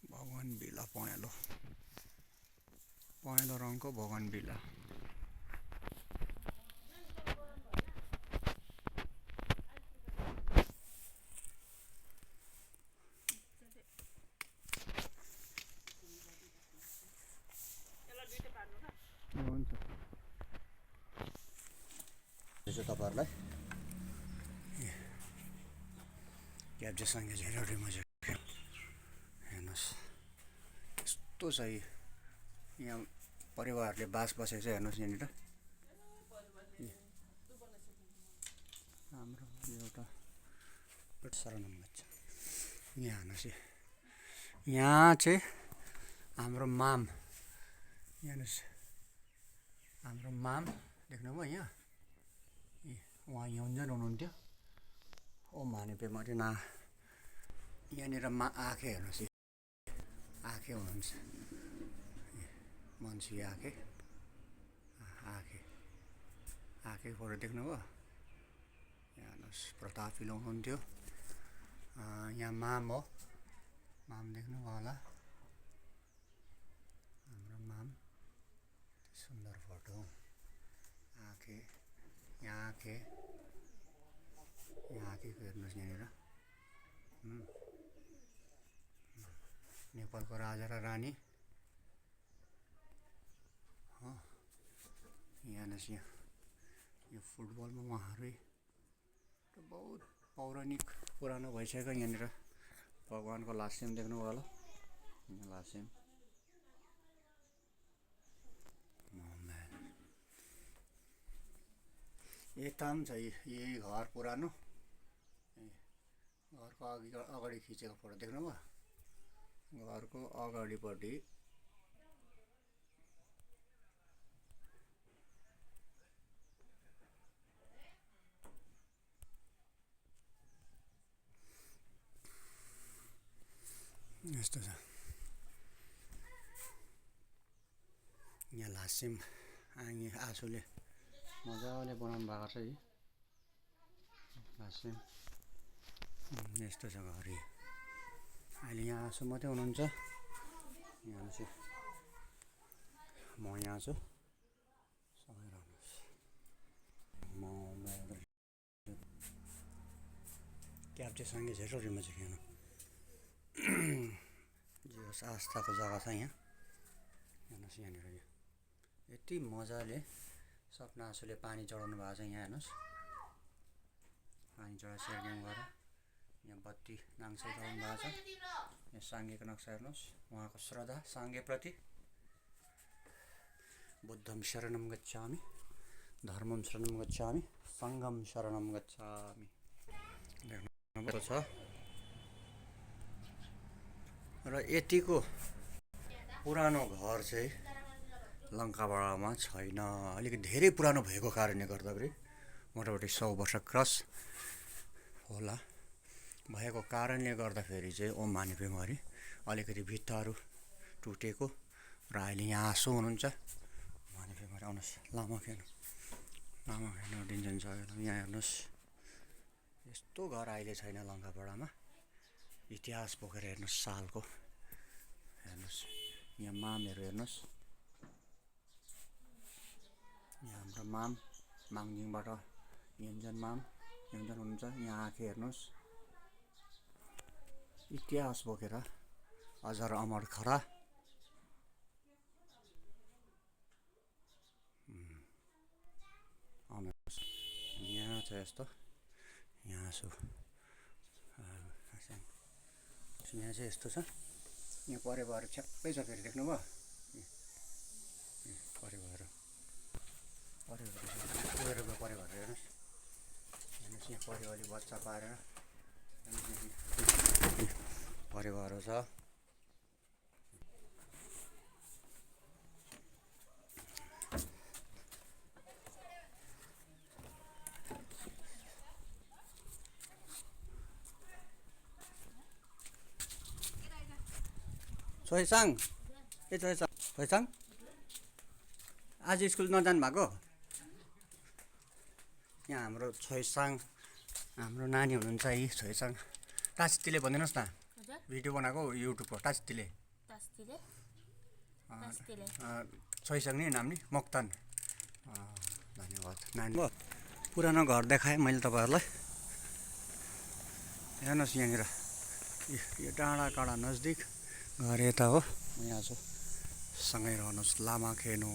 भगवान बिला पहेँलो पहेँलो रङको भगवान बिला हुन्छ तपाईहरुलाई क्याप्चरसँग झेलौटी मजा हेर्नुहोस् यस्तो छ यहाँ परिवारले बास बसेको छ हेर्नुहोस् यहाँनिर हाम्रो एउटा शरणम गच्छ यहाँ हेर्नुहोस् यहाँ चाहिँ हाम्रो माम हेर्नुहोस् हाम्रो माम देख्नुभयो यहाँ उहाँ योन्जन हुनुहुन्थ्यो ओम हानेपे मरिना यहाँनिर आँखे हेर्नुहोस् आँखे हुनुहुन्छ मान्छे आँखे आँखे आँखे फोटो देख्नुभयो यहाँ हेर्नुहोस् प्रताप फिल हुनुहुन्थ्यो यहाँ माम हो माम देख्नुभयो होला हाम्रो माम सुन्दर फोटो आँखे यहाँ आँखे यहाँ आँखेको हेर्नुहोस् यहाँनिर नेपालको राजा र रानी यहाँ हेर्नुहोस् यहाँ यो फुटबलमा उहाँहरू बहुत पौराणिक पुरानो भइसक्यो यहाँनिर भगवानको लासेम देख्नुभयो होला लासेम यताम छ यही घर पुरानो घरको अगाडि खिचेको फोटो देख्नुभयो घरको अगाडिपट्टि यस्तो छ यहाँ लासेम आँगी आँसुले मजाले बनाउनु भएको छ लासेम यस्तो छ घर अहिले यहाँ आँसु मात्रै हुनुहुन्छ यहाँ चाहिँ म यहाँ छु सँगै रहनुहोस् म क्याप्चेसँगै झेलौटीमा चाहिँ हेर्नु जे होस् आस्थाको जग्गा छ यहाँ हेर्नुहोस् यहाँनिर यति मजाले सपना आँसुले पानी चढाउनु भएको छ यहाँ हेर्नुहोस् पानी चढाएर सेर्क्याङ गरेर यहाँ बत्ती नाङ्सा चढाउनु भएको छ यहाँ साङ्गेको नक्सा हेर्नुहोस् उहाँको श्रद्धा साङ्गेप्रति बुद्धम शरणम गच्छामि धर्मम शरणम गच्छामि सङ्घम शरणम गच्छामि देख्नु छ र यतिको पुरानो घर चाहिँ लङ्काडाँडामा छैन अलिकति धेरै पुरानो भएको कारणले गर्दाखेरि मोटामोटी 100 वर्ष क्रस होला भएको कारणले गर्दाखेरि चाहिँ ओम हानेपेमरी अलिकति भित्ताहरू टुटेको र अहिले यहाँ आँसु हुनुहुन्छ हानेपेमरी आउनुहोस् लामा खेर्नु दिन्छन् छ यहाँ हेर्नुहोस् यस्तो घर अहिले छैन लङ्काडाँडामा इतिहास बोकेर हेर्नुहोस् सालको हेर्नुहोस् यहाँ मामहरू हेर्नुहोस् यहाँ हाम्रो माम माङजिङबाट योन्जन माम योन्जन हुनुहुन्छ यहाँ आँखे हेर्नुहोस् इतिहास बोकेर अजर अमर खरा आउनुहोस् यहाँ छ यस्तो यहाँ छु यहाँ चाहिँ यस्तो छ यहाँ परेवाहरू छ्याप्पै छ फेरि देख्नुभयो परेवाहरू परेवाहरू हेर्नुहोस् हेर्नुहोस् यहाँ परेवाले बच्चा पारेर परेवाहरू छ Choi sang, cái choi sang, आज स्कुल नजानु भएको? यहाँ हाम्रो छोइसाङ हाम्रो नानी हुनुहुन्छ यी छोइसाङ टास्टीले भनिदिनुहोस् न भिडियो बनाएको युट्युबको टास्टीले छोइसाङ नि नाम नि मोक्तान धन्यवाद नानी पुरानो घर देखाएँ मैले तपाईँहरूलाई हेर्नुहोस् यहाँनिर यो डाँडा काँडा नजदिक घर यता हो म यहाँ छु सँगै रहनुहोस् लामा खेर्नु